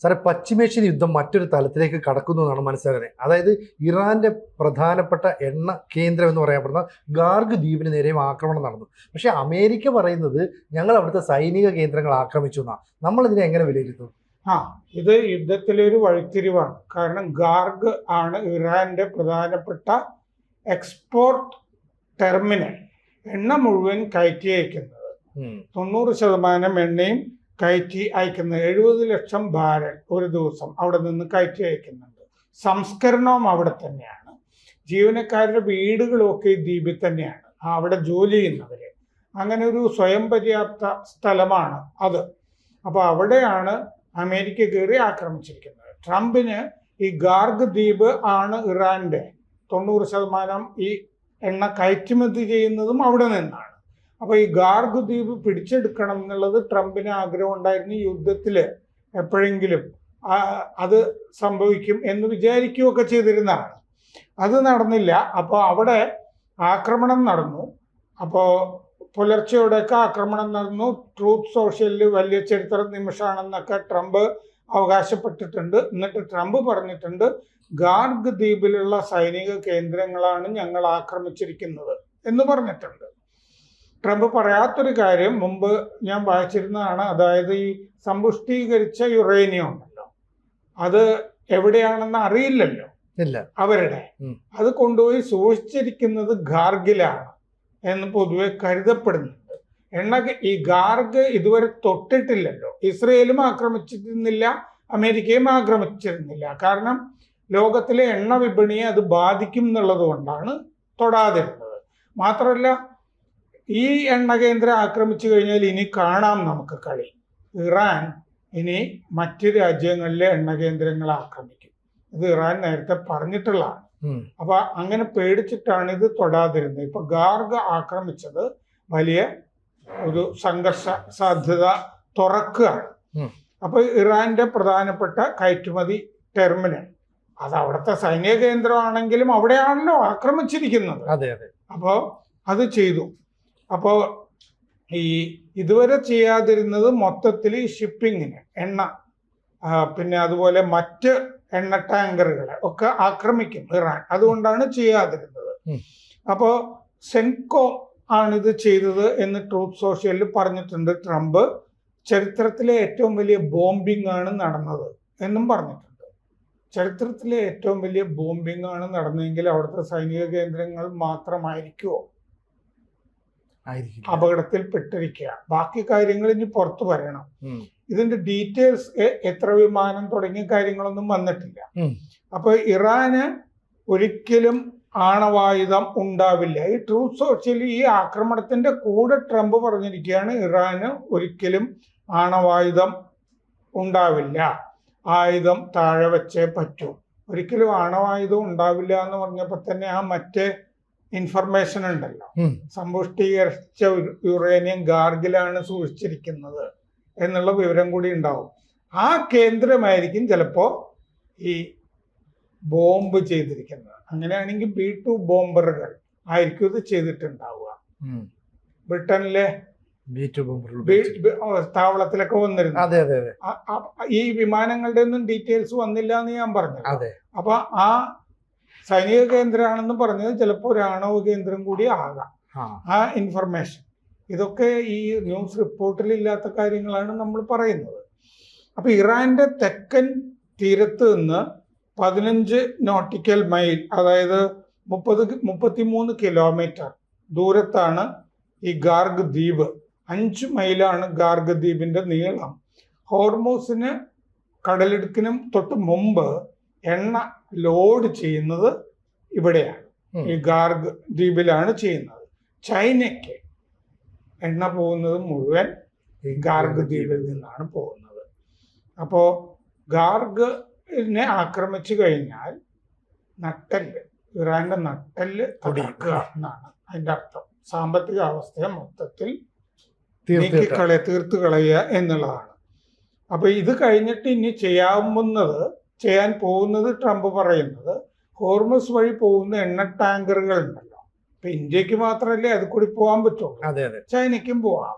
സാറേ, പശ്ചിമേഷ്യൻ യുദ്ധം മറ്റൊരു തലത്തിലേക്ക് കടക്കുന്നു എന്നാണ് മനസ്സിലാകുന്നത്. അതായത് ഇറാന്റെ പ്രധാനപ്പെട്ട എണ്ണ കേന്ദ്രം എന്ന് പറയപ്പെടുന്ന ഗാർഗ് ദ്വീപിന് നേരെയും ആക്രമണം നടന്നു. പക്ഷേ അമേരിക്ക പറയുന്നത് ഞങ്ങൾ അവിടുത്തെ സൈനിക കേന്ദ്രങ്ങൾ ആക്രമിച്ചു എന്നാണ്. നമ്മൾ ഇതിനെ എങ്ങനെ വിലയിരുത്തും? ഇത് യുദ്ധത്തിലെ ഒരു വഴിത്തിരിവാണ്. കാരണം ഗാർഗ് ആണ് ഇറാന്റെ പ്രധാനപ്പെട്ട എക്സ്പോർട്ട് ടെർമിനൽ. എണ്ണ മുഴുവൻ കയറ്റി അയക്കുന്നത്, 90% എണ്ണയും കയറ്റി അയക്കുന്നത്, 70 ലക്ഷം ബാരൽ ഒരു ദിവസം അവിടെ നിന്ന് കയറ്റി അയക്കുന്നുണ്ട്. സംസ്കരണവും അവിടെ തന്നെയാണ്. ജീവനക്കാരുടെ വീടുകളും ഒക്കെ ഈ ദ്വീപിൽ തന്നെയാണ്, അവിടെ ജോലി ചെയ്യുന്നവര്. അങ്ങനെ ഒരു സ്വയം പര്യാപ്ത സ്ഥലമാണ് അത്. അപ്പോൾ അവിടെയാണ് അമേരിക്ക കയറി ആക്രമിച്ചിരിക്കുന്നത്. ട്രംപിന് ഈ ഗാർഗ് ദ്വീപ് ആണ് ഇറാന്റെ 90% ഈ എണ്ണ കയറ്റുമതി ചെയ്യുന്നതും അവിടെ നിന്നാണ്. അപ്പോൾ ഈ ഗാർഗ് ദ്വീപ് പിടിച്ചെടുക്കണം എന്നുള്ളത് ട്രംപിന് ആഗ്രഹം ഉണ്ടായിരുന്നു. ഈ യുദ്ധത്തിൽ എപ്പോഴെങ്കിലും അത് സംഭവിക്കും എന്ന് വിചാരിക്കുകയൊക്കെ ചെയ്തിരുന്നതാണ്. അത് നടന്നില്ല. അപ്പോൾ അവിടെ ആക്രമണം നടന്നു. അപ്പോൾ പുലർച്ചെയോടെയൊക്കെ ആക്രമണം നടന്നു. ട്രൂത്ത് സോഷ്യലിൽ വലിയ ചരിത്ര നിമിഷമാണെന്നൊക്കെ ട്രംപ് അവകാശപ്പെട്ടിട്ടുണ്ട്. എന്നിട്ട് ട്രംപ് പറഞ്ഞിട്ടുണ്ട്, ഗാർഗ് ദ്വീപിലുള്ള സൈനിക കേന്ദ്രങ്ങളാണ് ഞങ്ങൾ ആക്രമിച്ചിരിക്കുന്നത് എന്ന് പറഞ്ഞിട്ടുണ്ട്. ട്രംപ് പറയാത്തൊരു കാര്യം മുമ്പ് ഞാൻ വായിച്ചിരുന്നതാണ്. അതായത് ഈ സമ്പുഷ്ടീകരിച്ച യുറേനിയം ഉണ്ടല്ലോ, അത് എവിടെയാണെന്ന് അറിയില്ലല്ലോ അവരുടെ. അത് കൊണ്ടുപോയി സൂക്ഷിച്ചിരിക്കുന്നത് ഗാർഗിലാണ് എന്ന് പൊതുവെ കരുതപ്പെടുന്നുണ്ട്. ഈ ഗാർഗ് ഇതുവരെ തൊട്ടിട്ടില്ലല്ലോ. ഇസ്രയേലും ആക്രമിച്ചിരുന്നില്ല, അമേരിക്കയും ആക്രമിച്ചിരുന്നില്ല. കാരണം ലോകത്തിലെ എണ്ണ വിപണിയെ അത് ബാധിക്കും എന്നുള്ളത് കൊണ്ടാണ് തൊടാതിരുന്നത്. മാത്രമല്ല, ഈ എണ്ണ കേന്ദ്രം ആക്രമിച്ചു കഴിഞ്ഞാൽ ഇനി കാണാം നമുക്ക് കളി. ഇറാൻ ഇനി മറ്റ് രാജ്യങ്ങളിലെ എണ്ണ കേന്ദ്രങ്ങൾ ആക്രമിക്കും. ഇത് ഇറാൻ നേരത്തെ പറഞ്ഞിട്ടുള്ളതാണ്. അപ്പൊ അങ്ങനെ പേടിച്ചിട്ടാണ് ഇത് തൊടാതിരുന്നത്. ഇപ്പൊ ഗാർഗ് ആക്രമിച്ചത് വലിയ ഒരു സംഘർഷ സാധ്യത തുറക്കുകയാണ്. അപ്പൊ ഇറാന്റെ പ്രധാനപ്പെട്ട കയറ്റുമതി ടെർമിനൽ, അത് അവിടുത്തെ സൈനിക കേന്ദ്രമാണെങ്കിലും അവിടെയാണല്ലോ ആക്രമിച്ചിരിക്കുന്നത്. അപ്പോ അത് ചെയ്തു. അപ്പോൾ ഈ ഇതുവരെ ചെയ്യാതിരുന്നത് മൊത്തത്തിൽ ഷിപ്പിങ്ങിന് എണ്ണ, പിന്നെ അതുപോലെ മറ്റ് എണ്ണ ടാങ്കറുകളെ ഒക്കെ ആക്രമിക്കും ഇറാൻ. അതുകൊണ്ടാണ് ചെയ്യാതിരുന്നത്. അപ്പോൾ സെൻകോ ആണിത് ചെയ്തത് എന്ന് ട്രൂത്ത് സോഷ്യലിൽ പറഞ്ഞിട്ടുണ്ട് ട്രംപ്. ചരിത്രത്തിലെ ഏറ്റവും വലിയ ബോംബിംഗ് ആണ് നടന്നത് എന്നും പറഞ്ഞിട്ടുണ്ട്. ചരിത്രത്തിലെ ഏറ്റവും വലിയ ബോംബിംഗ് ആണ് നടന്നതെങ്കിൽ അവിടുത്തെ സൈനിക കേന്ദ്രങ്ങൾ മാത്രമായിരിക്കുമോ? അപകടത്തിൽ പെട്ടിരിക്കുക. ബാക്കി കാര്യങ്ങൾ ഇനി പുറത്തു വരണം. ഇതിന്റെ ഡീറ്റെയിൽസ്, എത്ര വിമാനം തുടങ്ങിയ കാര്യങ്ങളൊന്നും വന്നിട്ടില്ല. അപ്പൊ ഇറാന് ഒരിക്കലും ആണവായുധം ഉണ്ടാവില്ല. ഈ ട്രൂത്ത് സോഷ്യൽ ഈ ആക്രമണത്തിന്റെ കൂടെ ട്രംപ് പറഞ്ഞിരിക്കുകയാണ്, ഇറാന് ഒരിക്കലും ആണവായുധം ഉണ്ടാവില്ല, ആയുധം താഴെ വെച്ചേ പറ്റൂ. ഒരിക്കലും ആണവായുധം ഉണ്ടാവില്ല എന്ന് പറഞ്ഞപ്പോൾ തന്നെ ആ മറ്റേ ഇൻഫർമേഷൻ ഉണ്ടല്ലോ, സമ്പുഷ്ടീകരിച്ച യുറേനിയം ഗാർഗിലാണ് സൂക്ഷിച്ചിരിക്കുന്നത് എന്നുള്ള വിവരം കൂടി ഉണ്ടാവും. ആ കേന്ദ്രമായിരിക്കും ചിലപ്പോ ഈ ബോംബ് ചെയ്തിരിക്കുന്നത്. അങ്ങനെയാണെങ്കിൽ B-2 ബോംബറുകൾ ആയിരിക്കും ഇത് ചെയ്തിട്ടുണ്ടാവുക. ബ്രിട്ടനിലെ താവളത്തിലൊക്കെ വന്നിരുന്നു. ഈ വിമാനങ്ങളുടെ ഒന്നും ഡീറ്റെയിൽസ് വന്നില്ല എന്ന് ഞാൻ പറഞ്ഞു. അപ്പൊ ആ സൈനിക കേന്ദ്രമാണെന്ന് പറഞ്ഞത് ചിലപ്പോൾ ഒരു ആണവ കേന്ദ്രം കൂടി ആകാം. ആ ഇൻഫർമേഷൻ, ഇതൊക്കെ ഈ ന്യൂസ് റിപ്പോർട്ടിൽ ഇല്ലാത്ത കാര്യങ്ങളാണ് നമ്മൾ പറയുന്നത്. അപ്പൊ ഇറാന്റെ തെക്കൻ തീരത്ത് നിന്ന് 15 നോട്ടിക്കൽ മൈൽ, അതായത് 33 കിലോമീറ്റർ ദൂരത്താണ് ഈ ഗാർഗ് ദ്വീപ്. 5 മൈലാണ് ഗാർഗ് ദ്വീപിന്റെ നീളം. ഹോർമൂസിന് കടലിടുക്കിനും തൊട്ട് മുമ്പ് എണ്ണ ലോഡ് ചെയ്യുന്നത് ഇവിടെയാണ്, ഈ ഗാർഗ് ദ്വീപിലാണ് ചെയ്യുന്നത്. ചൈനയ്ക്ക് എണ്ണ പോകുന്നത് മുഴുവൻ ഈ ഗാർഗ് ദ്വീപിൽ നിന്നാണ് പോകുന്നത്. അപ്പോൾ ഗാർഗിനെ ആക്രമിച്ചു കഴിഞ്ഞാൽ നട്ടെല്ല്, ഇറാന്റെ നട്ടെല്ല് തകർക്കുക എന്നാണ് അതിന്റെ അർത്ഥം. സാമ്പത്തിക അവസ്ഥയെ മൊത്തത്തിൽ തീർത്തു കളയുക എന്നുള്ളതാണ്. അപ്പൊ ഇത് കഴിഞ്ഞിട്ട് ഇനി ചെയ്യാൻ പോകുന്നത് ട്രംപ് പറയുന്നത്, ഹോർമസ് വഴി പോകുന്ന എണ്ണ ടാങ്കറുകൾ ഉണ്ടല്ലോ, ഇപ്പൊ ഇന്ത്യക്ക് മാത്രമല്ലേ അത് കൂടി പോകാൻ പറ്റുള്ളൂ, ചൈനയ്ക്കും പോവാം.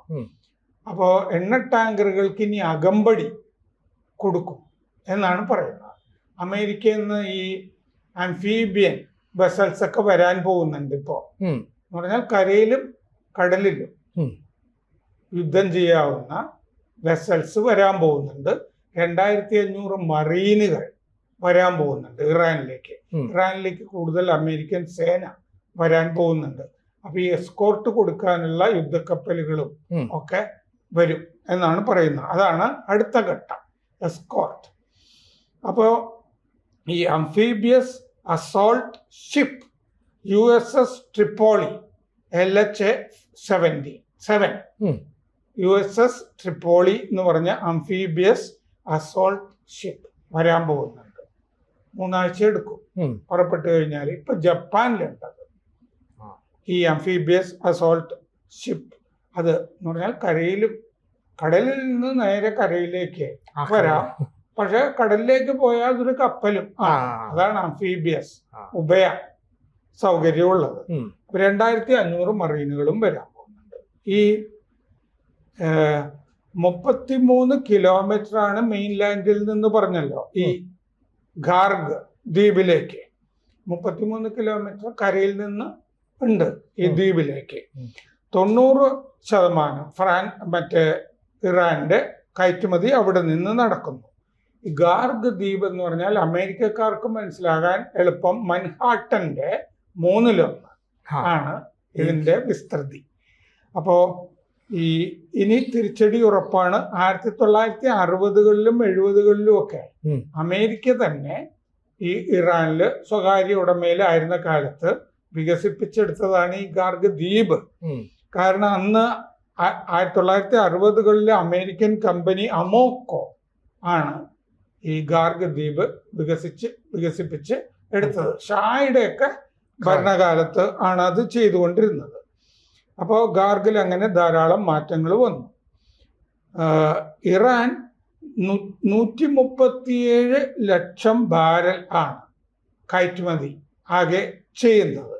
അപ്പോൾ എണ്ണ ടാങ്കറുകൾക്ക് ഇനി അകമ്പടി കൊടുക്കും. എന്നാണ് പറയുന്നത്. അമേരിക്കയിൽ നിന്ന് ഈ ആംഫീബിയൻ വെസൽസ് ഒക്കെ വരാൻ പോകുന്നുണ്ട് ഇപ്പോൾ. എന്ന് പറഞ്ഞാൽ കരയിലും കടലിലും യുദ്ധം ചെയ്യാവുന്ന വെസൽസ് വരാൻ പോകുന്നുണ്ട്. 2500 മറീനുകൾ വരാൻ പോകുന്നുണ്ട് ഇറാനിലേക്ക്. ഇറാനിലേക്ക് കൂടുതൽ അമേരിക്കൻ സേന വരാൻ പോകുന്നുണ്ട്. അപ്പൊ ഈ എസ്കോർട്ട് കൊടുക്കാനുള്ള യുദ്ധക്കപ്പലുകളും ഒക്കെ വരും എന്നാണ് പറയുന്നത്. അതാണ് അടുത്ത ഘട്ടം, എസ്കോർട്ട്. അപ്പോ ഈ amphibious assault ship USS Tripoli LHA-77 USS Tripoli എന്ന് പറഞ്ഞ അംഫീബിയസ് അസോൾട്ട് ഷിപ്പ് വരാൻ പോകുന്നുണ്ട്. 3 ആഴ്ച എടുക്കും പുറപ്പെട്ടു കഴിഞ്ഞാൽ. ഇപ്പൊ ജപ്പാനിലുണ്ടത് ഈ അംഫീബിയസ് അസോൾട്ട് ഷിപ്പ്. അത് എന്ന് പറഞ്ഞാൽ കരയിലും കടലിൽ നിന്ന് നേരെ കരയിലേക്ക് വരാം. പക്ഷെ കടലിലേക്ക് പോയാൽ അതൊരു കപ്പലും അതാണ് അംഫീബിയസ്, ഉഭയ സൗകര്യമുള്ളത്. 2500 മറീനുകളും വരാൻ പോകുന്നുണ്ട്. ഈ 33 കിലോമീറ്റർ ആണ് മെയിൻലാൻഡിൽ നിന്ന് പറഞ്ഞല്ലോ ഈ ഗാർഗ് ദ്വീപിലേക്ക്. 33 കിലോമീറ്റർ കരയിൽ നിന്ന് ഉണ്ട് ഈ ദ്വീപിലേക്ക്. 90% ഇറാന്റെ കയറ്റുമതി അവിടെ നിന്ന് നടക്കുന്നു. ഈ ഗാർഗ് ദ്വീപ് എന്ന് പറഞ്ഞാൽ അമേരിക്കക്കാർക്ക് മനസ്സിലാകാൻ എളുപ്പം മൻഹാട്ടന്റെ 1/3 ആണ് ഇതിന്റെ വിസ്തൃതി. അപ്പോ ഇനി തിരിച്ചടി ഉറപ്പാണ്. 1960കളിലും 70കളിലും ഒക്കെ അമേരിക്ക തന്നെ ഈ ഇറാനില് സ്വകാര്യ ഉടമയിലായിരുന്ന കാലത്ത് വികസിപ്പിച്ചെടുത്തതാണ് ഈ ഗാർഗ് ദ്വീപ്. കാരണം അന്ന് 1960കളിലെ അമേരിക്കൻ കമ്പനി അമോക്കോ ആണ് ഈ ഗാർഗ് ദ്വീപ് വികസിപ്പിച്ച് എടുത്തത്. ഷായുടെയൊക്കെ ഭരണകാലത്ത് ആണ് അത് ചെയ്തുകൊണ്ടിരുന്നത്. അപ്പോൾ ഗാർഗിൽ അങ്ങനെ ധാരാളം മാറ്റങ്ങൾ വന്നു. ഇറാൻ 137 ലക്ഷം ബാരൽ ആണ് കയറ്റുമതി ആകെ ചെയ്യുന്നത്.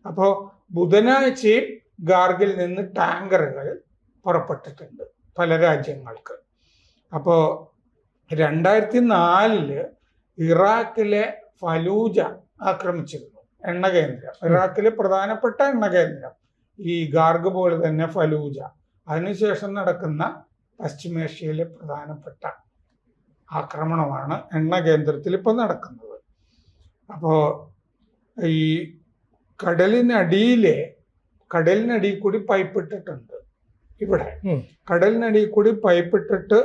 അപ്പോൾ ബുധനാഴ്ചയും ഗാർഗിൽ നിന്ന് ടാങ്കറുകൾ പുറപ്പെട്ടിട്ടുണ്ട് പല രാജ്യങ്ങൾക്ക്. അപ്പോൾ 2004 ഇറാഖിലെ ഫലൂജ ആക്രമിച്ചിരുന്നു, എണ്ണ കേന്ദ്രം. ഇറാഖിലെ പ്രധാനപ്പെട്ട എണ്ണ കേന്ദ്രം ഈ ഗാർഗ് പോലെ തന്നെ ഫലൂജ. അതിനുശേഷം നടക്കുന്ന പശ്ചിമേഷ്യയിലെ പ്രധാനപ്പെട്ട ആക്രമണമാണ് എണ്ണ കേന്ദ്രത്തിൽ ഇപ്പോൾ നടക്കുന്നത്. അപ്പോൾ ഈ കടലിനടിയിൽ കൂടി പൈപ്പ് ഇട്ടിട്ടുണ്ട്. ഇവിടെ കടലിനടിയിൽ കൂടി പൈപ്പ് ഇട്ടിട്ട്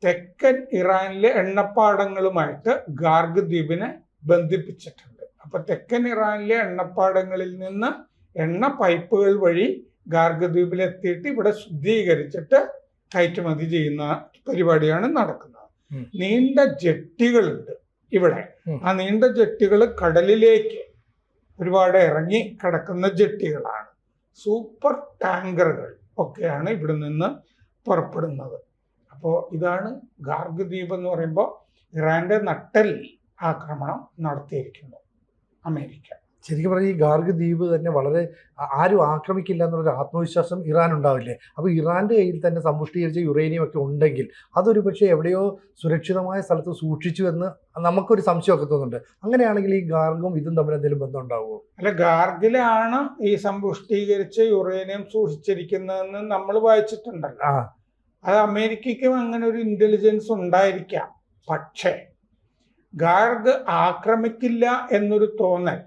തെക്കൻ ഇറാനിലെ എണ്ണപ്പാടങ്ങളുമായിട്ട് ഗാർഗ് ദ്വീപിനെ ബന്ധിപ്പിച്ചിട്ടുണ്ട്. അപ്പൊ തെക്കൻ ഇറാനിലെ എണ്ണപ്പാടങ്ങളിൽ നിന്ന് എണ്ണ പൈപ്പുകൾ വഴി ഗാർഗ് ദ്വീപിൽ എത്തിയിട്ട് ഇവിടെ ശുദ്ധീകരിച്ചിട്ട് കയറ്റുമതി ചെയ്യുന്ന പരിപാടിയാണ് നടക്കുന്നത്. നീണ്ട ജെട്ടികളുണ്ട് ഇവിടെ. ആ നീണ്ട ജെട്ടികൾ കടലിലേക്ക് ഒരുപാട് ഇറങ്ങി കിടക്കുന്ന ജെട്ടികളാണ്. സൂപ്പർ ടാങ്കറുകൾ ഒക്കെയാണ് ഇവിടെ നിന്ന് പുറപ്പെടുന്നത്. അപ്പോൾ ഇതാണ് ഗാർഗ് ദ്വീപ് എന്ന് പറയുമ്പോൾ ഇറാന്റെ നട്ടൽ ആക്രമണം നടത്തിയിരിക്കുന്നു അമേരിക്ക. ശരിക്കും പറഞ്ഞാൽ ഈ ഗാർഗ് ദ്വീപ് തന്നെ വളരെ ആരും ആക്രമിക്കില്ല എന്നുള്ളൊരു ആത്മവിശ്വാസം ഇറാൻ ഉണ്ടാവില്ലേ? അപ്പോൾ ഇറാന്റെ കയ്യിൽ തന്നെ സമ്പുഷ്ടീകരിച്ച യുറേനിയം ഒക്കെ ഉണ്ടെങ്കിൽ അതൊരു പക്ഷേ എവിടെയോ സുരക്ഷിതമായ സ്ഥലത്ത് സൂക്ഷിച്ചു എന്ന് നമുക്കൊരു സംശയമൊക്കെ തോന്നുന്നുണ്ട്. അങ്ങനെയാണെങ്കിൽ ഈ ഗാർഗും ഇതും തമ്മിൽ എന്തെങ്കിലും ബന്ധം ഉണ്ടാവുമോ? അല്ല, ഗാർഗിലാണ് ഈ സമ്പുഷ്ടീകരിച്ച യുറേനിയം സൂക്ഷിച്ചിരിക്കുന്നതെന്ന് നമ്മൾ വായിച്ചിട്ടുണ്ടല്ലോ. അത് അമേരിക്കയ്ക്കും അങ്ങനെ ഒരു ഇന്റലിജൻസ് ഉണ്ടായിരിക്കാം. പക്ഷേ ഗാർഗ് ആക്രമിക്കില്ല എന്നൊരു തോന്നൽ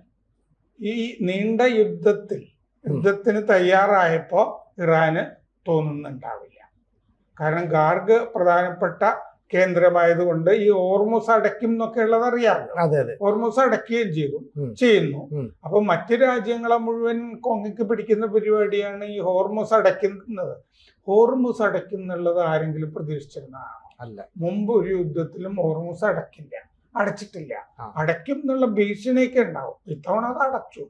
ഈ നീണ്ട യുദ്ധത്തിന് തയ്യാറായപ്പോൾ ഇറാന് തോന്നുന്നുണ്ടാവില്ല. കാരണം ഗാർഗ് പ്രധാനപ്പെട്ട കേന്ദ്രമായതുകൊണ്ട് ഈ ഹോർമുസ് അടയ്ക്കും എന്നൊക്കെ ഉള്ളത് അറിയാമല്ലോ. ഹോർമുസ് അടയ്ക്കുകയും ചെയ്യുന്നു. അപ്പൊ മറ്റു രാജ്യങ്ങളെ മുഴുവൻ കൊങ്ങിക്ക് പിടിക്കുന്ന പരിപാടിയാണ് ഈ ഹോർമുസ് അടയ്ക്കുന്നത്. ഹോർമുസ് അടയ്ക്കുന്നുള്ളത് ആരെങ്കിലും പ്രതീക്ഷിച്ചിരുന്നതാണോ? അല്ല. മുമ്പ് ഒരു യുദ്ധത്തിലും ഹോർമുസ് അടച്ചിട്ടില്ല. അടയ്ക്കും എന്നുള്ള ഭീഷണിയൊക്കെ ഉണ്ടാവും. ഇത്തവണ അത് അടച്ചു.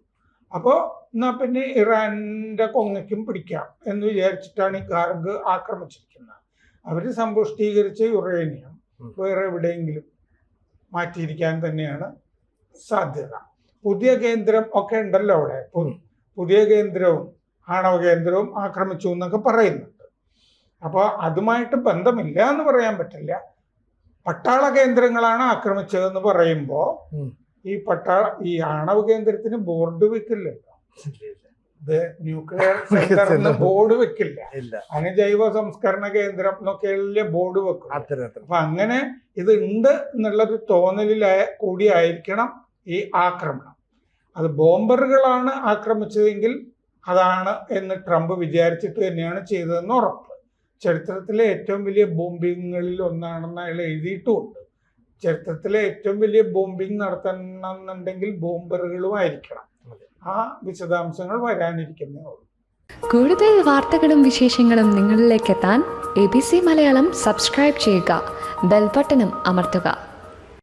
അപ്പോ എന്നാ പിന്നെ ഇറാന്റെ കൊങ്ങയ്ക്കും പിടിക്കാം എന്ന് വിചാരിച്ചിട്ടാണ് ഈ ഗാർഗ് ആക്രമിച്ചിരിക്കുന്നത്. അവര് സമ്പുഷ്ടീകരിച്ച യുറേനിയം വേറെ എവിടെയെങ്കിലും മാറ്റിയിരിക്കാൻ തന്നെയാണ് സാധ്യത. പുതിയ കേന്ദ്രം ഒക്കെ ഉണ്ടല്ലോ അവിടെ. പുതിയ കേന്ദ്രവും ആണവ കേന്ദ്രവും ആക്രമിച്ചു എന്നൊക്കെ പറയുന്നുണ്ട്. അപ്പോൾ അതുമായിട്ട് ബന്ധമില്ല എന്ന് പറയാൻ പറ്റില്ല. പട്ടാള കേന്ദ്രങ്ങളാണ് ആക്രമിച്ചതെന്ന് പറയുമ്പോൾ ഉം. ഈ ആണവ കേന്ദ്രത്തിന് ബോർഡ് വെക്കില്ലല്ലോ. ഇത് ന്യൂക്ലിയർ സെന്ററിന് ബോർഡ് വെക്കില്ല. ഇല്ല. അതിന് ജൈവ സംസ്കരണ കേന്ദ്രം എന്നൊക്കെയല്ലേ ബോർഡ് വെക്കും. അത്ര അപ്പൊ അങ്ങനെ ഇത് ഉണ്ട് എന്നുള്ളൊരു കൂടിയായിരിക്കണം ഈ ആക്രമണം. അത് ബോംബറുകളാണ് ആക്രമിച്ചതെങ്കിൽ അതാണ് എന്ന് ട്രംപ് വിചാരിച്ചിട്ട് തന്നെയാണ് ചെയ്തതെന്ന് ഉറപ്പ്. ചരിത്രത്തിലെ ഏറ്റവും വലിയ ബോംബിങ്ങുകളിൽ ഒന്നാണെന്ന് അയാൾ എഴുതിയിട്ടുമുണ്ട്. ചരിത്രത്തിലെ ഏറ്റവും വലിയ ബോംബിങ് നടത്തണമെന്നുണ്ടെങ്കിൽ ബോംബറുകളും ആയിരിക്കണം. ആ വിശദാംശങ്ങൾ വരാനിരിക്കുന്നേ ഉള്ളൂ. കൂടുതൽ വാർത്തകളും വിശേഷങ്ങളും നിങ്ങളിലേക്ക് എത്താൻ ABC മലയാളം സബ്സ്ക്രൈബ് ചെയ്യുക, ബെൽബട്ടനും അമർത്തുക.